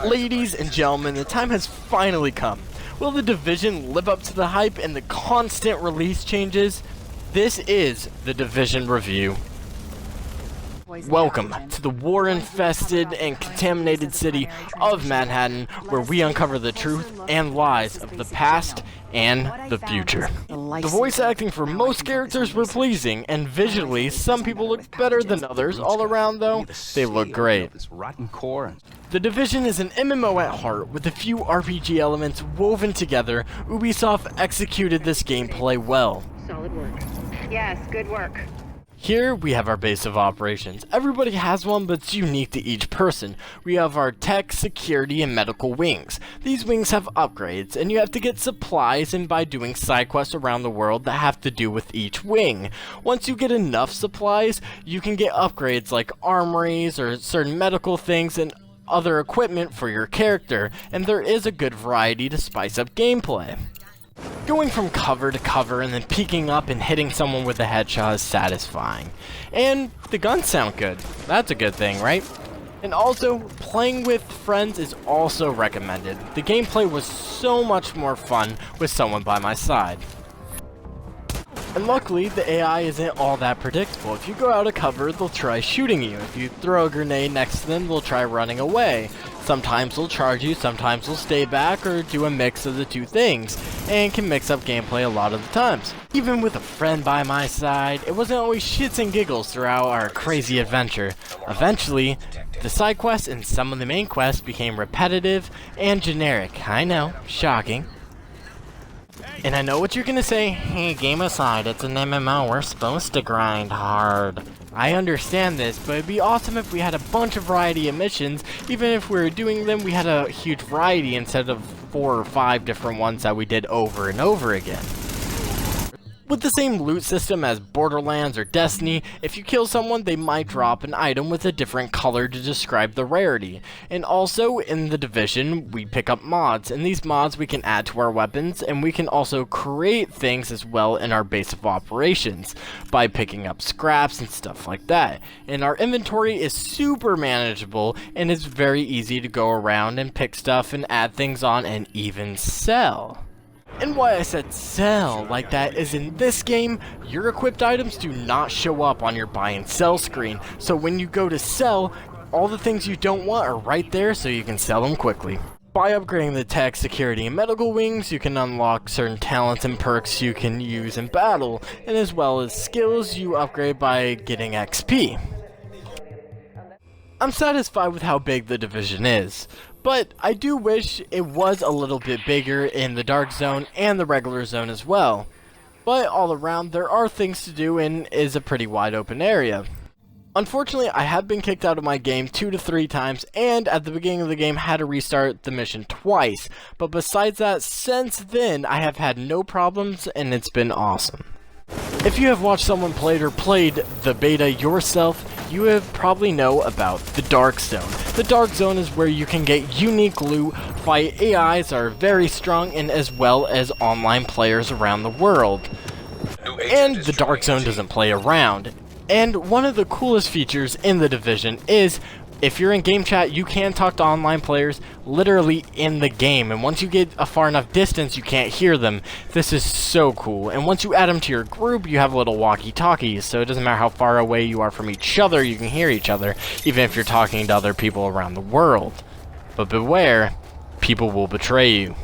Ladies and gentlemen, the time has finally come. Will The Division live up to the hype and the constant release changes? This is The Division Review. Welcome to the war-infested and contaminated city of Manhattan, where we uncover the truth and lies of the past and the future. The voice acting for most characters were pleasing, and visually, some people look better than others. All around, though, they look great. The Division is an MMO at heart, with a few RPG elements woven together. Ubisoft executed this gameplay well. Solid work. Yes, good work. Here we have our base of operations. Everybody has one, but it's unique to each person. We have our tech, security, and medical wings. These wings have upgrades, and you have to get supplies and by doing side quests around the world that have to do with each wing. Once you get enough supplies, you can get upgrades like armories or certain medical things and other equipment for your character, and there is a good variety to spice up gameplay. Going from cover to cover and then peeking up and hitting someone with a headshot is satisfying. And the guns sound good. That's a good thing, right? And also, playing with friends is also recommended. The gameplay was so much more fun with someone by my side. And luckily, the AI isn't all that predictable. If you go out of cover, they'll try shooting you. If you throw a grenade next to them, they'll try running away. Sometimes they'll charge you, sometimes they'll stay back, or do a mix of the two things, and can mix up gameplay a lot of the times. Even with a friend by my side, it wasn't always shits and giggles throughout our crazy adventure. Eventually, the side quests and some of the main quests became repetitive and generic. I know, shocking. And I know what you're gonna say, hey, game aside, it's an MMO, we're supposed to grind hard. I understand this, but it'd be awesome if we had a bunch of variety of missions. Even if we were doing them, we had a huge variety instead of 4 or 5 different ones that we did over and over again. With the same loot system as Borderlands or Destiny, if you kill someone, they might drop an item with a different color to describe the rarity. And also, in The Division, we pick up mods, and these mods we can add to our weapons, and we can also create things as well in our base of operations, by picking up scraps and stuff like that. And our inventory is super manageable, and it's very easy to go around and pick stuff and add things on and even sell. And why I said sell like that is in this game, your equipped items do not show up on your buy and sell screen. So when you go to sell, all the things you don't want are right there so you can sell them quickly. By upgrading the tech, security, and medical wings, you can unlock certain talents and perks you can use in battle, and as well as skills you upgrade by getting XP. I'm satisfied with how big the Division is, but I do wish it was a little bit bigger in the Dark Zone and the regular zone as well. But all around, there are things to do and is a pretty wide open area. Unfortunately, I have been kicked out of my game 2 to 3 times, and at the beginning of the game had to restart the mission twice. But besides that, since then, I have had no problems and it's been awesome. If you have watched someone played or played the beta yourself, you have probably know about the Dark Zone. The Dark Zone is where you can get unique loot, fight AIs that are very strong, and as well as online players around the world. And the Dark Zone doesn't play around. And one of the coolest features in the Division is, if you're in game chat, you can talk to online players literally in the game, and once you get a far enough distance, you can't hear them. This is so cool. And once you add them to your group, you have little walkie-talkies, so it doesn't matter how far away you are from each other, you can hear each other, even if you're talking to other people around the world. But beware, people will betray you.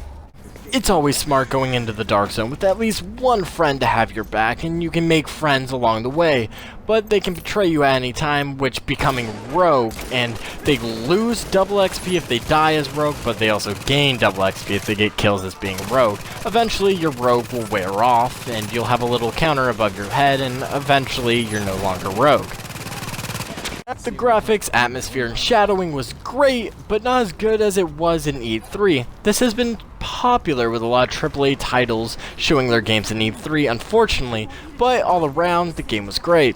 It's always smart going into the Dark Zone with at least one friend to have your back, and you can make friends along the way, but they can betray you at any time, which becoming rogue, and they lose double XP if they die as rogue, but they also gain double XP if they get kills as being rogue. Eventually your rogue will wear off, and you'll have a little counter above your head, and eventually you're no longer rogue. The graphics, atmosphere, and shadowing was great, but not as good as it was in E3. This has been popular with a lot of AAA titles showing their games in E3, unfortunately, but all around, the game was great.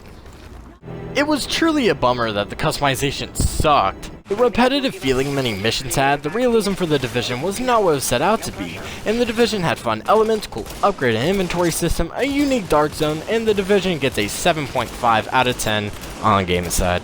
It was truly a bummer that the customization sucked. The repetitive feeling many missions had, the realism for the Division was not what it was set out to be, and the Division had fun elements, cool upgrade and inventory system, a unique Dark Zone, and the Division gets a 7.5 out of 10 on Game Aside.